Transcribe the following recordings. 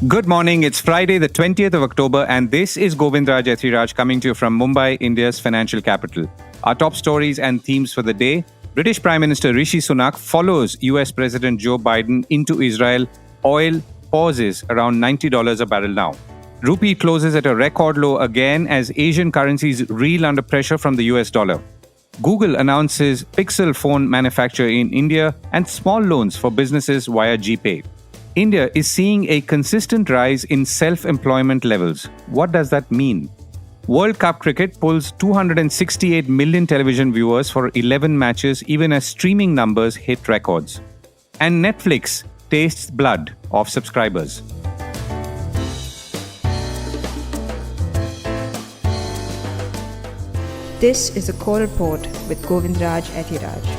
Good morning. It's Friday, the 20th of October, and this is Govindraj Ethiraj coming to you from Mumbai, India's financial capital. Our top stories and themes for the day. British Prime Minister Rishi Sunak follows US President Joe Biden into Israel. Oil pauses around $90 a barrel now. Rupee closes at a record low again as Asian currencies reel under pressure from the US dollar. Google announces Pixel phone manufacture in India and small loans for businesses via GPay. India is seeing a consistent rise in self-employment levels. What does that mean? World Cup cricket pulls 268 million television viewers for 11 matches even as streaming numbers hit records. And Netflix tastes blood of subscribers. This is a core report with Govindraj Ethiraj.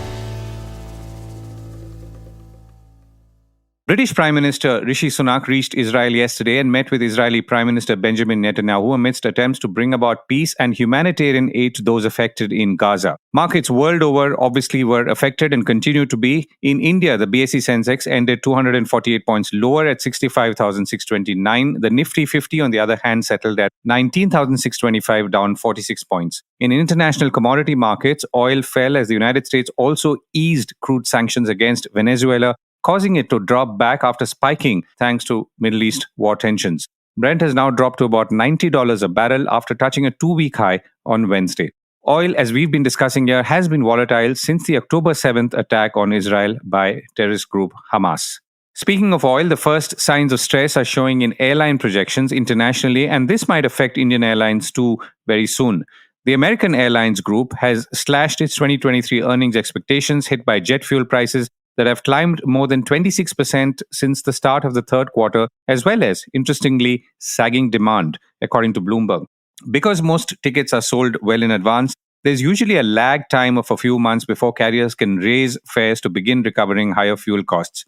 British Prime Minister Rishi Sunak reached Israel yesterday and met with Israeli Prime Minister Benjamin Netanyahu amidst attempts to bring about peace and humanitarian aid to those affected in Gaza. Markets world over obviously were affected and continue to be. In India, the BSE Sensex ended 248 points lower at 65,629. The Nifty 50, on the other hand, settled at 19,625, down 46 points. In international commodity markets, oil fell as the United States also eased crude sanctions against Venezuela, causing it to drop back after spiking thanks to Middle East war tensions. Brent has now dropped to about $90 a barrel after touching a 2-week high on Wednesday. Oil, as we've been discussing here, has been volatile since the October 7th attack on Israel by terrorist group Hamas. Speaking of oil, the first signs of stress are showing in airline projections internationally, and this might affect Indian Airlines too very soon. The American Airlines Group has slashed its 2023 earnings expectations, hit by jet fuel prices that have climbed more than 26% since the start of the third quarter, as well as, interestingly, sagging demand, according to Bloomberg. Because most tickets are sold well in advance, there's usually a lag time of a few months before carriers can raise fares to begin recovering higher fuel costs.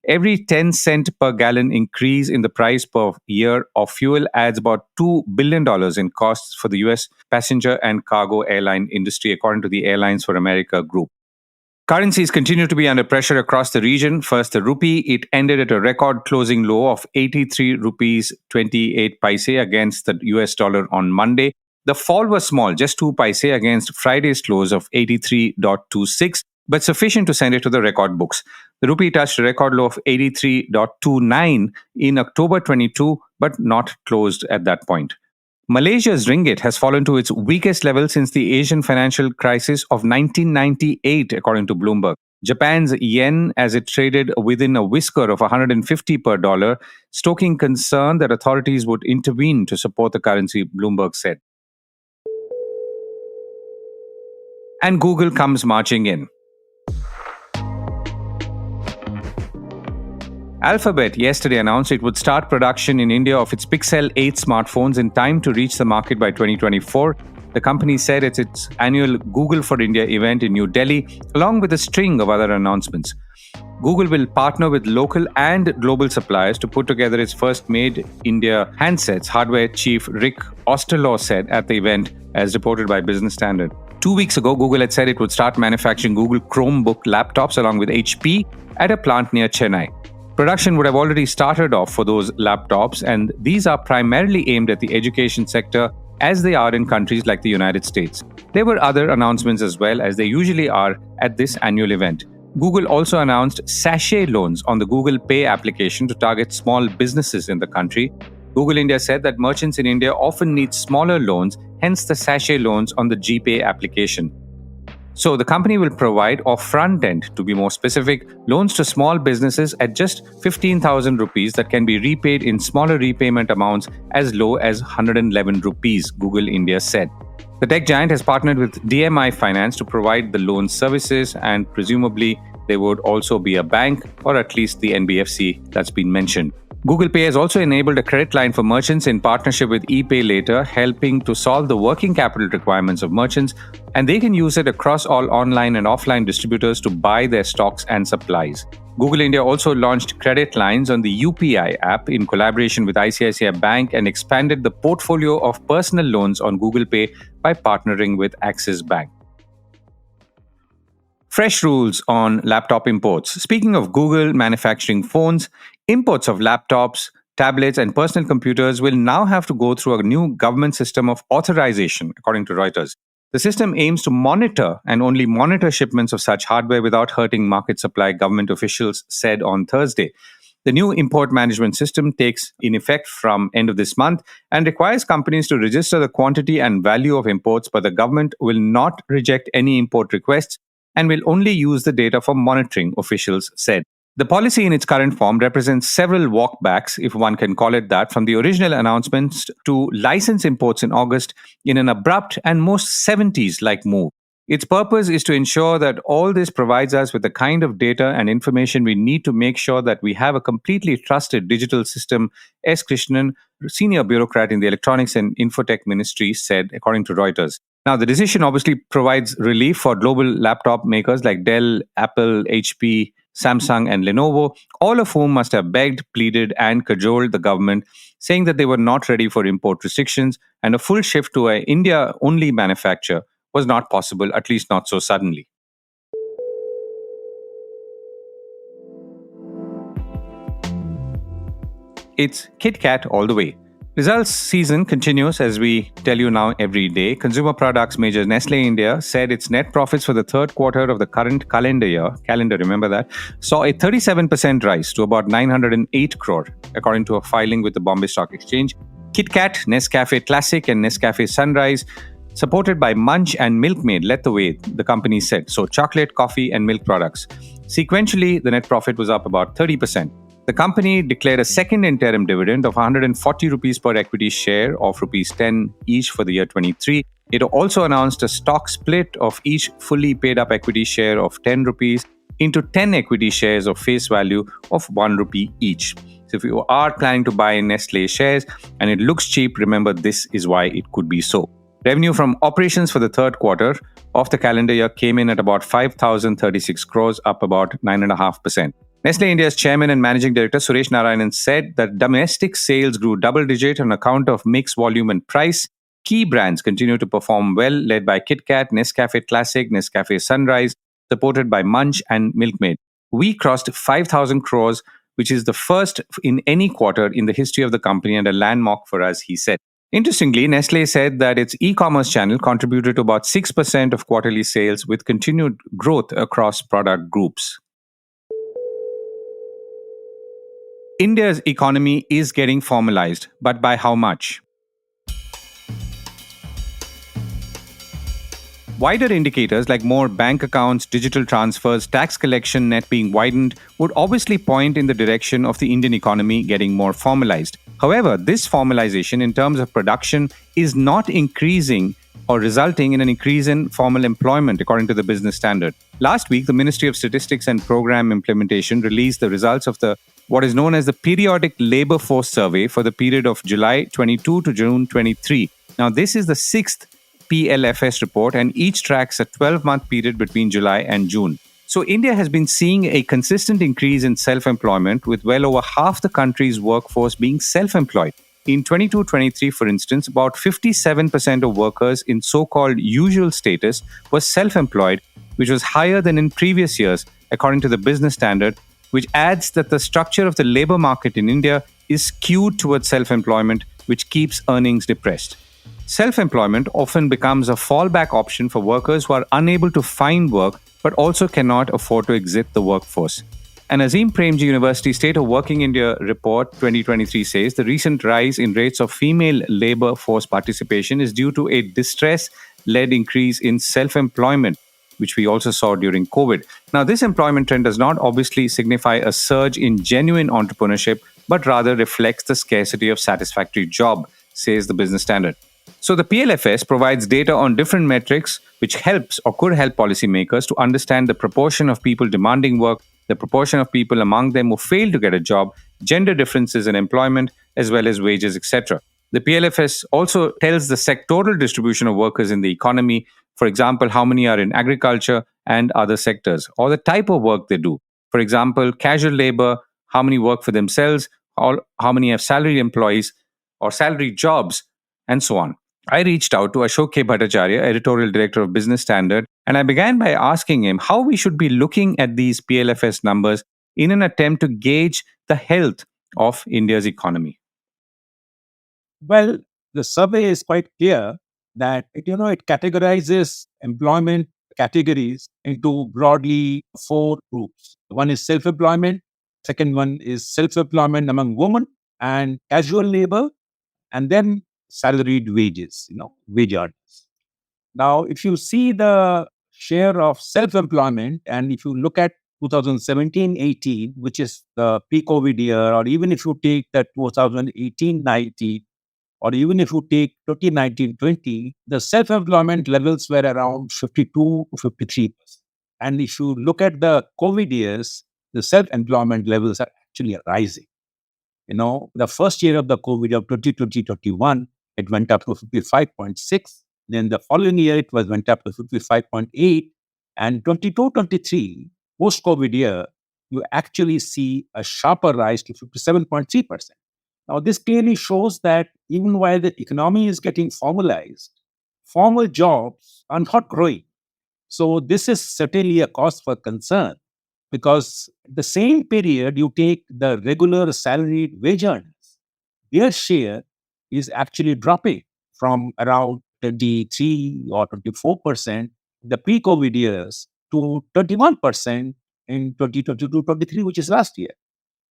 Every 10 cent per gallon increase in the price per year of fuel adds about $2 billion in costs for the US passenger and cargo airline industry, according to the Airlines for America group. Currencies continue to be under pressure across the region. First, the rupee. It ended at a record closing low of 83 rupees 28 paise against the US dollar on Monday. The fall was small, just 2 paise against Friday's close of 83.26, but sufficient to send it to the record books. The rupee touched a record low of 83.29 in October 22, but not closed at that point. Malaysia's ringgit has fallen to its weakest level since the Asian financial crisis of 1998, according to Bloomberg. Japan's yen, as it traded within a whisker of 150 per dollar, stoking concern that authorities would intervene to support the currency, Bloomberg said. And Google comes marching in. Alphabet yesterday announced it would start production in India of its Pixel 8 smartphones in time to reach the market by 2024. The company said at its annual Google for India event in New Delhi, along with a string of other announcements. Google will partner with local and global suppliers to put together its first made India handsets, hardware chief Rick Osterloh said at the event, as reported by Business Standard. 2 weeks ago, Google had said it would start manufacturing Google Chromebook laptops along with HP at a plant near Chennai. Production would have already started off for those laptops, and these are primarily aimed at the education sector, as they are in countries like the United States. There were other announcements as well, as they usually are at this annual event. Google also announced sachet loans on the Google Pay application to target small businesses in the country. Google India said that merchants in India often need smaller loans, hence the sachet loans on the GPay application. So the company will provide, or front end to be more specific, loans to small businesses at just 15,000 rupees that can be repaid in smaller repayment amounts as low as 111 rupees, Google India said. The tech giant has partnered with DMI Finance to provide the loan services, and presumably there would also be a bank, or at least the NBFC that's been mentioned. Google Pay has also enabled a credit line for merchants in partnership with ePayLater, helping to solve the working capital requirements of merchants, and they can use it across all online and offline distributors to buy their stocks and supplies. Google India also launched credit lines on the UPI app in collaboration with ICICI Bank and expanded the portfolio of personal loans on Google Pay by partnering with Axis Bank. Fresh rules on laptop imports. Speaking of Google manufacturing phones, imports of laptops tablets, and personal computers will now have to go through a new government system of authorization, according to Reuters. The system aims to monitor and only monitor shipments of such hardware without hurting market supply, government officials said on Thursday. The new import management system takes in effect from end of this month and requires companies to register the quantity and value of imports, but the government will not reject any import requests and will only use the data for monitoring, officials said. The policy in its current form represents several walkbacks, if one can call it that, from the original announcements to license imports in August in an abrupt and most 70s-like move. Its purpose is to ensure that all this provides us with the kind of data and information we need to make sure that we have a completely trusted digital system, S. Krishnan, senior bureaucrat in the Electronics and Infotech Ministry, said, according to Reuters. Now, the decision obviously provides relief for global laptop makers like Dell, Apple, HP, Samsung, and Lenovo, all of whom must have begged, pleaded, and cajoled the government, saying that they were not ready for import restrictions and a full shift to an India-only manufacture was not possible, at least not so suddenly. It's Kit Kat all the way. Results season continues as we tell you now every day. Consumer products major Nestle India said its net profits for the third quarter of the current calendar, remember that, saw a 37% rise to about 908 crore, according to a filing with the Bombay Stock Exchange. Kit Kat, Nescafe Classic, and Nescafe Sunrise, supported by Munch and Milkmaid, led the way, the company said. So chocolate, coffee, and milk products. Sequentially, the net profit was up about 30%. The company declared a second interim dividend of 140 rupees per equity share of rupees 10 each for the year 23. It also announced a stock split of each fully paid up equity share of 10 rupees into 10 equity shares of face value of 1 rupee each. So if you are planning to buy Nestle shares and it looks cheap, remember this is why it could be so. Revenue from operations for the third quarter of the calendar year came in at about 5,036 crores, up about 9.5%. Nestle India's chairman and managing director Suresh Narayanan said that domestic sales grew double-digit on account of mix, volume, and price. Key brands continue to perform well, led by Kit Kat, Nescafe Classic, Nescafe Sunrise, supported by Munch and Milkmaid. We crossed 5,000 crores, which is the first in any quarter in the history of the company and a landmark for us, he said. Interestingly, Nestle said that its e-commerce channel contributed to about 6% of quarterly sales with continued growth across product groups. India's economy is getting formalized, but by how much? Wider indicators like more bank accounts, digital transfers, tax collection net being widened would obviously point in the direction of the Indian economy getting more formalized. However, this formalization in terms of production is not increasing or resulting in an increase in formal employment, according to the Business Standard. Last week, the Ministry of Statistics and Program Implementation released the results of what is known as the Periodic Labour Force Survey for the period of July 22 to June 23. Now, this is the sixth PLFS report, and each tracks a 12-month period between July and June. So India has been seeing a consistent increase in self-employment, with well over half the country's workforce being self-employed. In 22-23, for instance, about 57% of workers in so-called usual status were self-employed, which was higher than in previous years, according to the Business Standard, which adds that the structure of the labor market in India is skewed towards self-employment, which keeps earnings depressed. Self-employment often becomes a fallback option for workers who are unable to find work but also cannot afford to exit the workforce. An Azim Premji University State of Working India report 2023 says the recent rise in rates of female labor force participation is due to a distress-led increase in self-employment, which we also saw during COVID. Now, this employment trend does not obviously signify a surge in genuine entrepreneurship, but rather reflects the scarcity of satisfactory job, says the Business Standard. So the PLFS provides data on different metrics which helps or could help policymakers to understand the proportion of people demanding work, the proportion of people among them who fail to get a job, gender differences in employment, as well as wages, etc. The PLFS also tells the sectoral distribution of workers in the economy, for example, how many are in agriculture and other sectors, or the type of work they do. For example, casual labor, how many work for themselves, or how many have salaried employees or salaried jobs, and so on. I reached out to Ashok K Bhattacharya, Editorial Director of Business Standard, and I began by asking him how we should be looking at these PLFS numbers in an attempt to gauge the health of India's economy? Well, the survey is quite clear that it categorizes employment categories into broadly four groups. One is self-employment, second one is self-employment among women and casual labor, and then salaried wages, wage earners. Now, if you see the share of self-employment, and if you look at 2017-18, which is the pre-COVID year, or even if you take the 2018-19, or even if you take 2019-20, the self-employment levels were around 52 to 53%. And if you look at the COVID years, the self-employment levels are actually rising. The first year of the COVID of 2020-21, it went up to 55.6. Then the following year, it went up to 55.8. And 22-23, post-COVID year, you actually see a sharper rise to 57.3%. Now, this clearly shows that even while the economy is getting formalized, formal jobs are not growing. So this is certainly a cause for concern, because the same period you take the regular salaried wage earners, their share is actually dropping from around 23 or 24% the pre-COVID years to 21% in 2022-23, which is last year.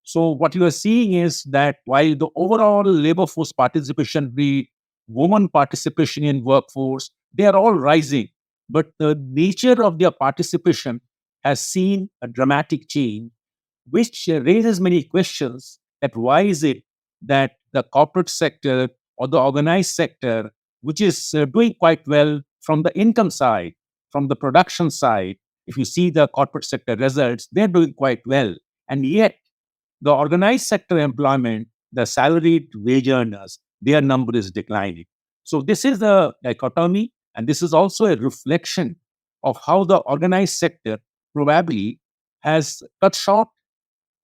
So what you are seeing is that while the overall labor force participation rate, women participation in workforce, they are all rising, but the nature of their participation has seen a dramatic change, which raises many questions that why is it that the corporate sector or the organized sector, which is doing quite well from the income side, from the production side, if you see the corporate sector results, they're doing quite well. And yet the organized sector employment, the salaried wage earners, their number is declining. So this is the dichotomy, and this is also a reflection of how the organized sector probably has cut short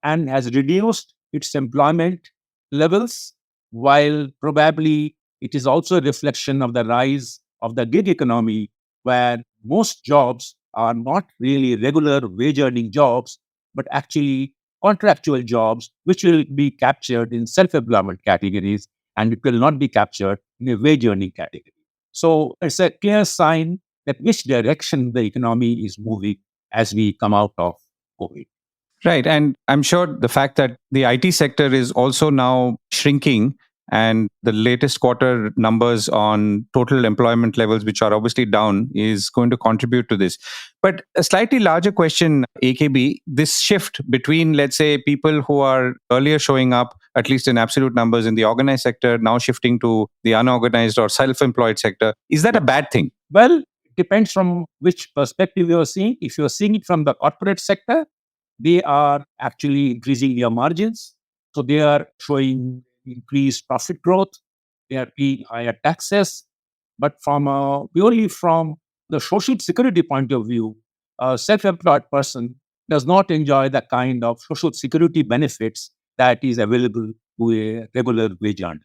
and has reduced its employment levels, while probably it is also a reflection of the rise of the gig economy, where most jobs are not really regular wage earning jobs, but actually contractual jobs, which will be captured in self-employment categories, and it will not be captured in a wage earning category. So it's a clear sign that which direction the economy is moving as we come out of COVID. Right. And I'm sure the fact that the IT sector is also now shrinking, and the latest quarter numbers on total employment levels, which are obviously down, is going to contribute to this. But a slightly larger question, AKB, this shift between, let's say, people who are earlier showing up, at least in absolute numbers, in the organized sector, now shifting to the unorganized or self-employed sector, is that a bad thing? Well, it depends from which perspective you are seeing. If you are seeing it from the corporate sector, they are actually increasing their margins. So they are showing increased profit growth. They are paying higher taxes. But purely from the social security point of view, a self-employed person does not enjoy the kind of social security benefits that is available to a regular wage earner.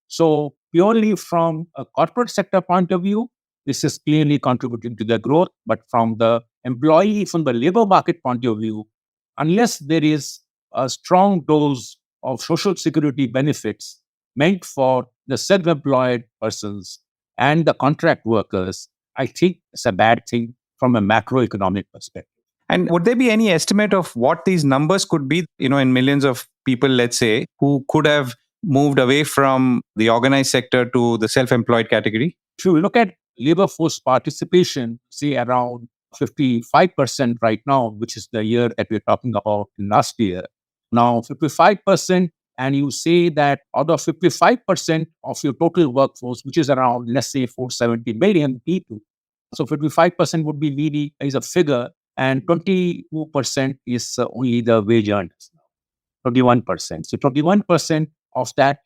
So purely from a corporate sector point of view, this is clearly contributing to the growth. But from the employee, from the labor market point of view, unless there is a strong dose of social security benefits meant for the self-employed persons and the contract workers, I think it's a bad thing from a macroeconomic perspective. And would there be any estimate of what these numbers could be, in millions of people, let's say, who could have moved away from the organized sector to the self-employed category? If you look at labor force participation, say around 55% right now, which is the year that we're talking about last year. Now, 55%, and you say that out of 55% of your total workforce, which is around, let's say, 470 million people. So 55% would be really is a figure, and 22% is only the wage earners. 21%. So 21% of that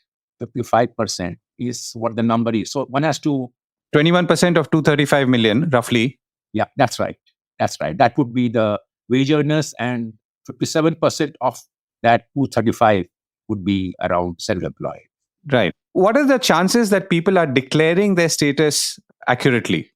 55% is what the number is. So one has to 21% of 235 million, roughly. Yeah, that's right. That's right. That would be the wage earners, and 57% of that 235 would be around self-employed. Right. What are the chances that people are declaring their status accurately,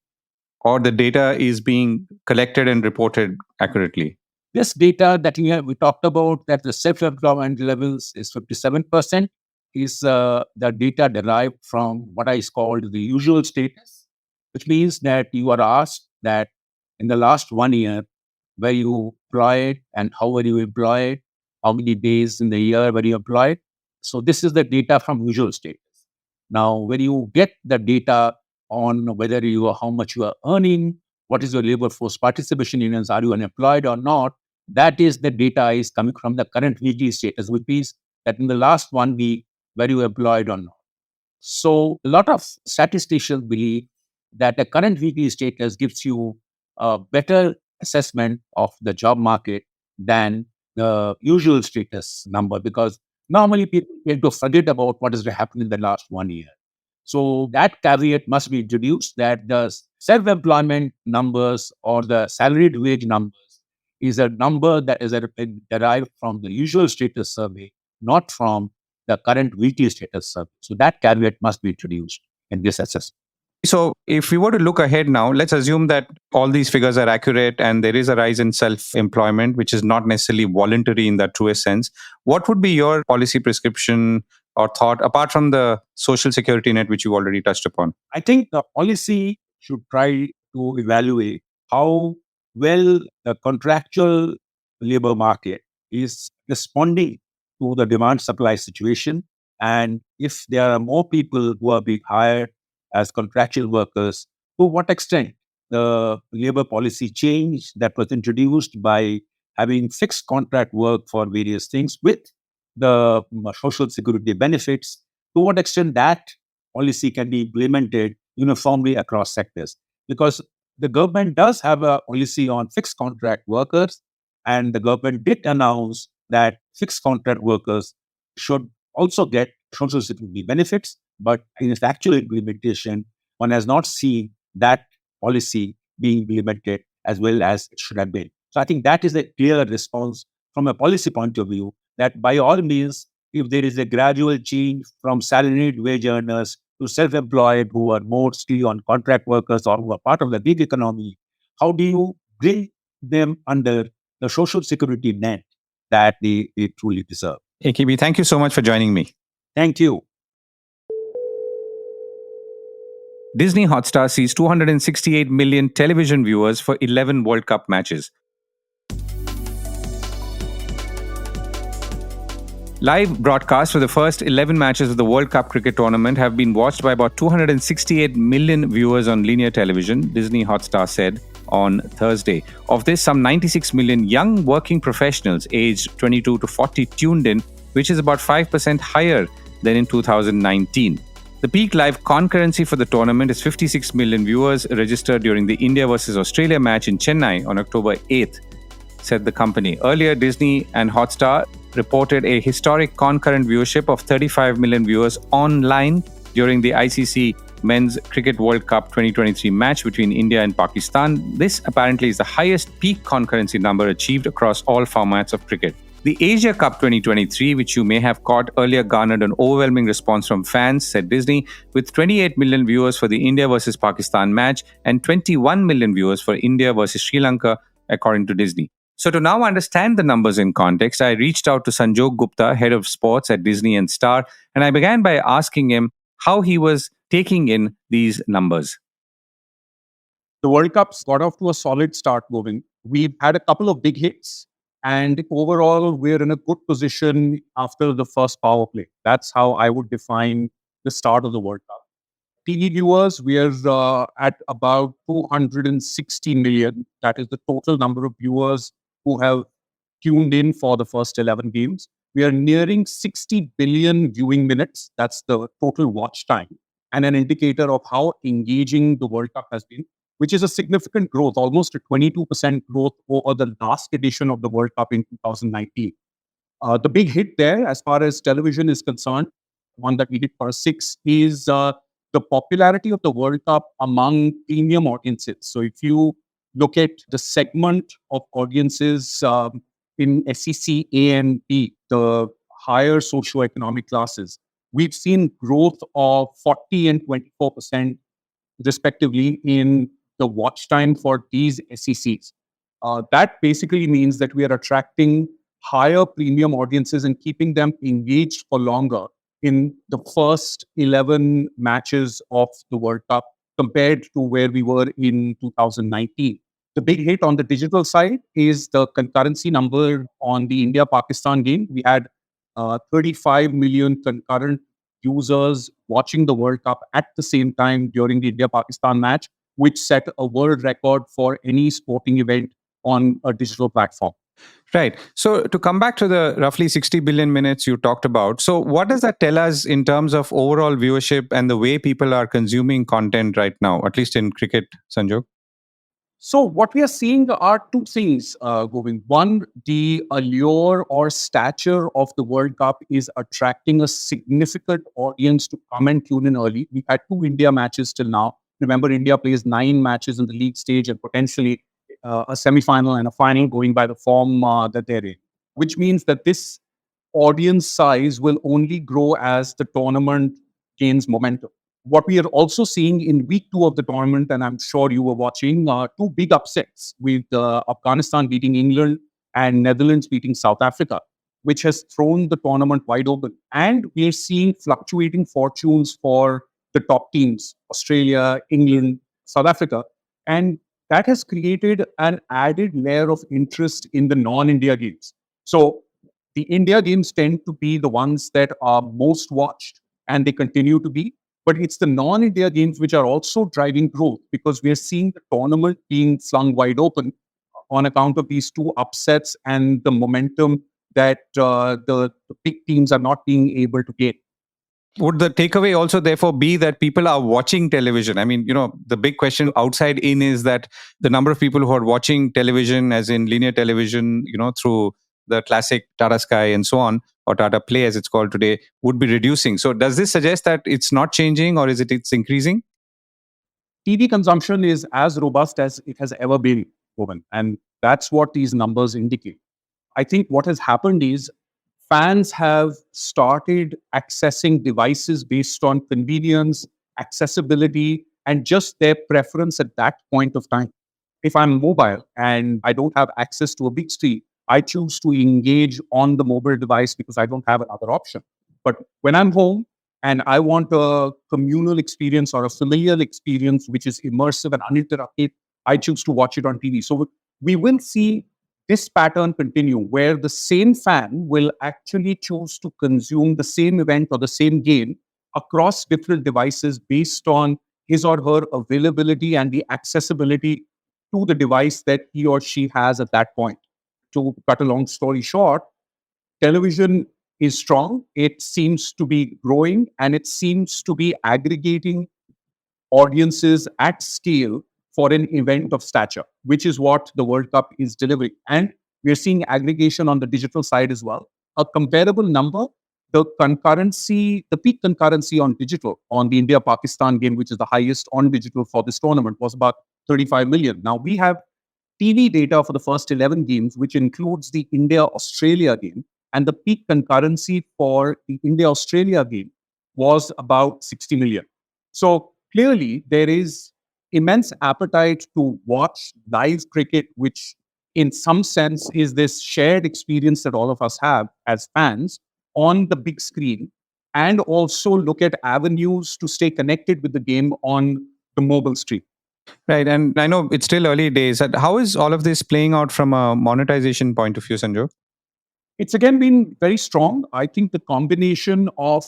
or the data is being collected and reported accurately? This data that we talked about, that the self-employment levels is 57%, is the data derived from what is called the usual status, which means that you are asked that in the last 1 year, where you employed and how were you employed, how many days in the year were you employed. So this is the data from usual status. Now, when you get the data on whether you are how much you are earning, what is your labor force participation units, are you unemployed or not, that is the data is coming from the current weekly status, which means that in the last 1 week, were you employed or not. So a lot of statisticians believe that the current weekly status gives you a better assessment of the job market than the usual status number, because normally people tend to forget about what has happened in the last 1 year. So that caveat must be introduced that the self-employment numbers or the salaried wage numbers is a number that is derived from the usual status survey, not from the current weekly status survey. So that caveat must be introduced in this assessment. So, if we were to look ahead now, let's assume that all these figures are accurate and there is a rise in self employment, which is not necessarily voluntary in that truest sense. What would be your policy prescription or thought, apart from the social security net, which you already touched upon? I think the policy should try to evaluate how well the contractual labor market is responding to the demand supply situation. And if there are more people who are being hired as contractual workers, to what extent the labor policy change that was introduced by having fixed contract work for various things with the social security benefits, to what extent that policy can be implemented uniformly across sectors. Because the government does have a policy on fixed contract workers, and the government did announce that fixed contract workers should also get social security benefits. But in its actual implementation, one has not seen that policy being implemented as well as it should have been. So I think that is a clear response from a policy point of view, that by all means, if there is a gradual change from salaried wage earners to self-employed who are mostly on contract workers or who are part of the gig economy, how do you bring them under the social security net that they truly deserve? AKB, thank you so much for joining me. Thank you. Disney Hotstar sees 268 million television viewers for 11 World Cup matches. Live broadcasts for the first 11 matches of the World Cup cricket tournament have been watched by about 268 million viewers on linear television, Disney Hotstar said on Thursday. Of this, some 96 million young working professionals aged 22 to 40 tuned in, which is about 5% higher than in 2019. The peak live concurrency for the tournament is 56 million viewers registered during the India versus Australia match in Chennai on October 8th, said the company. Earlier, Disney and Hotstar reported a historic concurrent viewership of 35 million viewers online during the ICC Men's Cricket World Cup 2023 match between India and Pakistan. This apparently is the highest peak concurrency number achieved across all formats of cricket. The Asia Cup 2023, which you may have caught earlier, garnered an overwhelming response from fans, said Disney, with 28 million viewers for the India versus Pakistan match and 21 million viewers for India versus Sri Lanka, according to Disney. So to now understand the numbers in context, I reached out to Sanjog Gupta, head of sports at Disney and Star, and I began by asking him how he was taking in these numbers. The World Cup's got off to a solid start, Govind. We've had a couple of big hits, and overall, we're in a good position after the first power play. That's how I would define the start of the World Cup. TV viewers, we are at about 260 million. That is the total number of viewers who have tuned in for the first 11 games. We are nearing 60 billion viewing minutes. That's the total watch time, and an indicator of how engaging the World Cup has been, which is a significant growth, almost a 22% growth over the last edition of the World Cup in 2019. The big hit there, as far as television is concerned, one that we did for six, is the popularity of the World Cup among premium audiences. So if you look at the segment of audiences in SEC, A, and B, the higher socioeconomic classes, we've seen growth of 40 and 24% respectively in the watch time for these SECs. That basically means that we are attracting higher premium audiences and keeping them engaged for longer in the first 11 matches of the World Cup compared to where we were in 2019. The big hit on the digital side is the concurrency number on the India-Pakistan game. We had 35 million concurrent users watching the World Cup at the same time during the India-Pakistan match, which set a world record for any sporting event on a digital platform. Right. So to come back to the roughly 60 billion minutes you talked about, so what does that tell us in terms of overall viewership and the way people are consuming content right now, at least in cricket, Sanjog? So what we are seeing are two things, Govind. One, the allure or stature of the World Cup is attracting a significant audience to come and tune in early. We've had two India matches till now. Remember, India plays 9 matches in the league stage and potentially a semi-final and a final going by the form that they're in, which means that this audience size will only grow as the tournament gains momentum. What we are also seeing in week 2 of the tournament, and I'm sure you were watching, two big upsets with Afghanistan beating England and Netherlands beating South Africa, which has thrown the tournament wide open. And we are seeing fluctuating fortunes for the top teams, Australia, England, South Africa. And that has created an added layer of interest in the non-India games. So the India games tend to be the ones that are most watched, and they continue to be. But it's the non-India games which are also driving growth because we are seeing the tournament being flung wide open on account of these two upsets and the momentum that the big teams are not being able to get. Would the takeaway also therefore be that people are watching television? I mean, the big question outside in is that the number of people who are watching television, as in linear television, through the classic Tata Sky and so on, or Tata Play as it's called today, would be reducing. So does this suggest that it's not changing, or is it's increasing? TV consumption is as robust as it has ever been, Govind, and that's what these numbers indicate. I think what has happened is fans have started accessing devices based on convenience, accessibility, and just their preference at that point of time. If I'm mobile and I don't have access to a big screen, I choose to engage on the mobile device because I don't have another option. But when I'm home and I want a communal experience or a familial experience which is immersive and uninterrupted, I choose to watch it on TV. So we will see this pattern continue where the same fan will actually choose to consume the same event or the same game across different devices based on his or her availability and the accessibility to the device that he or she has at that point. To cut a long story short, television is strong. It seems to be growing and it seems to be aggregating audiences at scale for an event of stature, which is what the World Cup is delivering. And we're seeing aggregation on the digital side as well. A comparable number, the peak concurrency on digital on the India-Pakistan game, which is the highest on digital for this tournament, was about 35 million. Now we have TV data for the first 11 games, which includes the India-Australia game, and the peak concurrency for the India-Australia game was about 60 million. So clearly, there is immense appetite to watch live cricket, which in some sense is this shared experience that all of us have as fans on the big screen, and also look at avenues to stay connected with the game on the mobile screen. Right. And I know it's still early days. How is all of this playing out from a monetization point of view, Sanjog? It's again been very strong. I think the combination of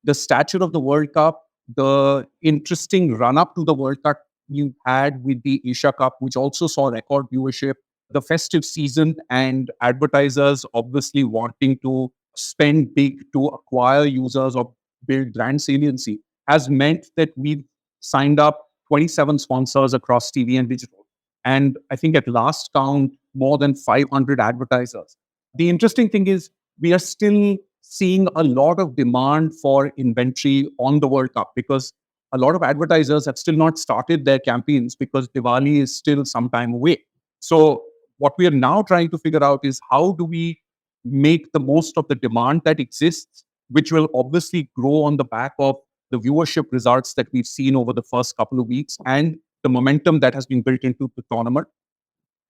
the stature of the World Cup, the interesting run up to the World Cup you had with the Asia Cup, which also saw record viewership, the festive season, and advertisers obviously wanting to spend big to acquire users or build brand saliency, has meant that we've signed up 27 sponsors across TV and digital. And I think at last count, more than 500 advertisers. The interesting thing is we are still seeing a lot of demand for inventory on the World Cup because a lot of advertisers have still not started their campaigns because Diwali is still some time away. So what we are now trying to figure out is how do we make the most of the demand that exists, which will obviously grow on the back of the viewership results that we've seen over the first couple of weeks and the momentum that has been built into the tournament.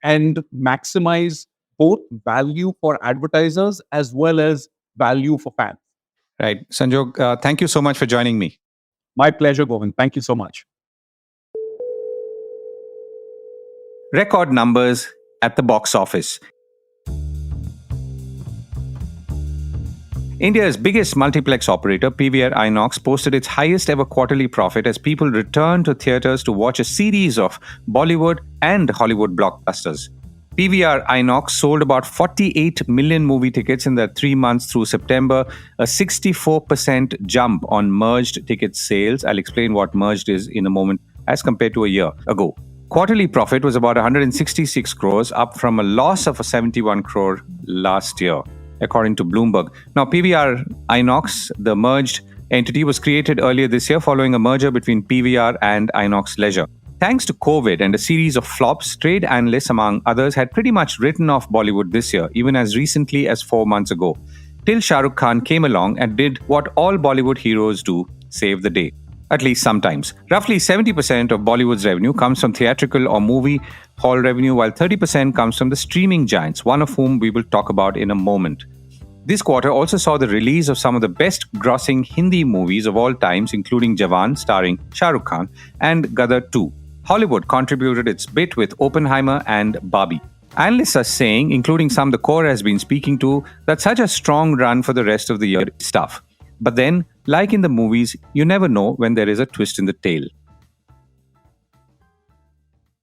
and maximize both value for advertisers as well as value for fans. Right. Sanjog, thank you so much for joining me. My pleasure, Govind. Thank you so much. Record numbers at the box office. India's biggest multiplex operator, PVR INOX, posted its highest ever quarterly profit as people returned to theatres to watch a series of Bollywood and Hollywood blockbusters. PVR INOX sold about 48 million movie tickets in the 3 months through September, a 64% jump on merged ticket sales. I'll explain what merged is in a moment as compared to a year ago. Quarterly profit was about 166 crores, up from a loss of 71 crore last year, according to Bloomberg. Now, PVR INOX, the merged entity, was created earlier this year following a merger between PVR and INOX Leisure. Thanks to COVID and a series of flops, trade analysts, among others, had pretty much written off Bollywood this year, even as recently as 4 months ago, till Shah Rukh Khan came along and did what all Bollywood heroes do: save the day. At least sometimes. Roughly 70% of Bollywood's revenue comes from theatrical or movie hall revenue, while 30% comes from the streaming giants, one of whom we will talk about in a moment. This quarter also saw the release of some of the best grossing Hindi movies of all times, including Jawan, starring Shah Rukh Khan, and Gadar 2. Hollywood contributed its bit with Oppenheimer and Barbie. Analysts are saying, including some the core has been speaking to, that such a strong run for the rest of the year is tough. But then, like in the movies, you never know when there is a twist in the tale.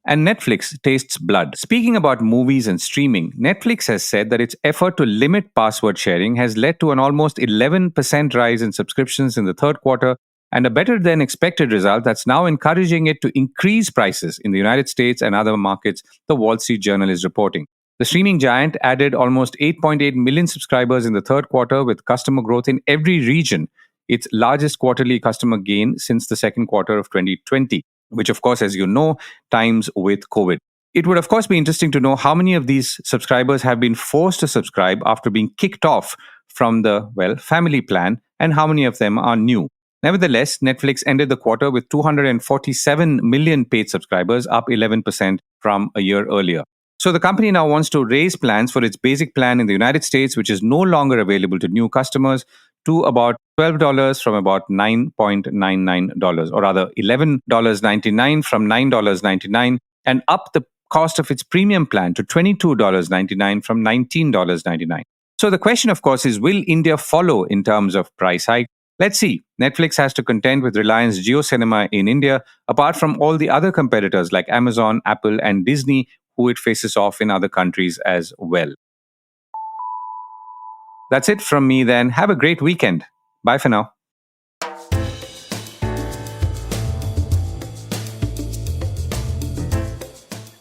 And Netflix tastes blood. Speaking about movies and streaming, Netflix has said that its effort to limit password sharing has led to an almost 11% rise in subscriptions in the third quarter, and a better than expected result that's now encouraging it to increase prices in the United States and other markets, the Wall Street Journal is reporting. The streaming giant added almost 8.8 million subscribers in the third quarter, with customer growth in every region, its largest quarterly customer gain since the second quarter of 2020, which, of course, as you know, times with COVID. It would, of course, be interesting to know how many of these subscribers have been forced to subscribe after being kicked off from the, family plan, and how many of them are new. Nevertheless, Netflix ended the quarter with 247 million paid subscribers, up 11% from a year earlier. So the company now wants to raise plans for its basic plan in the United States, which is no longer available to new customers, to about $12 from about $9.99, or rather $11.99 from $9.99, and up the cost of its premium plan to $22.99 from $19.99. So the question, of course, is, will India follow in terms of price hike? Let's see. Netflix has to contend with Reliance JioCinema in India, apart from all the other competitors like Amazon, Apple, and Disney, who it faces off in other countries as well. That's it from me then. Have a great weekend. Bye for now.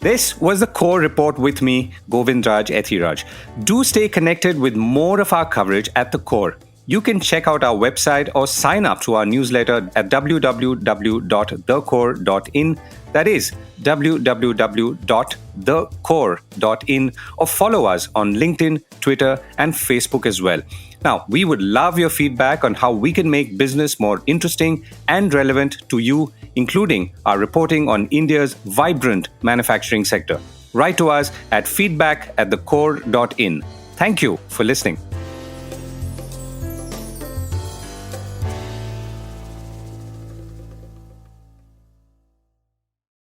This was the Core Report with me, Govindraj Ethiraj. Do stay connected with more of our coverage at the Core. You can check out our website or sign up to our newsletter at www.thecore.in. That is www.thecore.in, or follow us on LinkedIn, Twitter, and Facebook as well. Now, we would love your feedback on how we can make business more interesting and relevant to you, including our reporting on India's vibrant manufacturing sector. Write to us at feedback@thecore.in. Thank you for listening.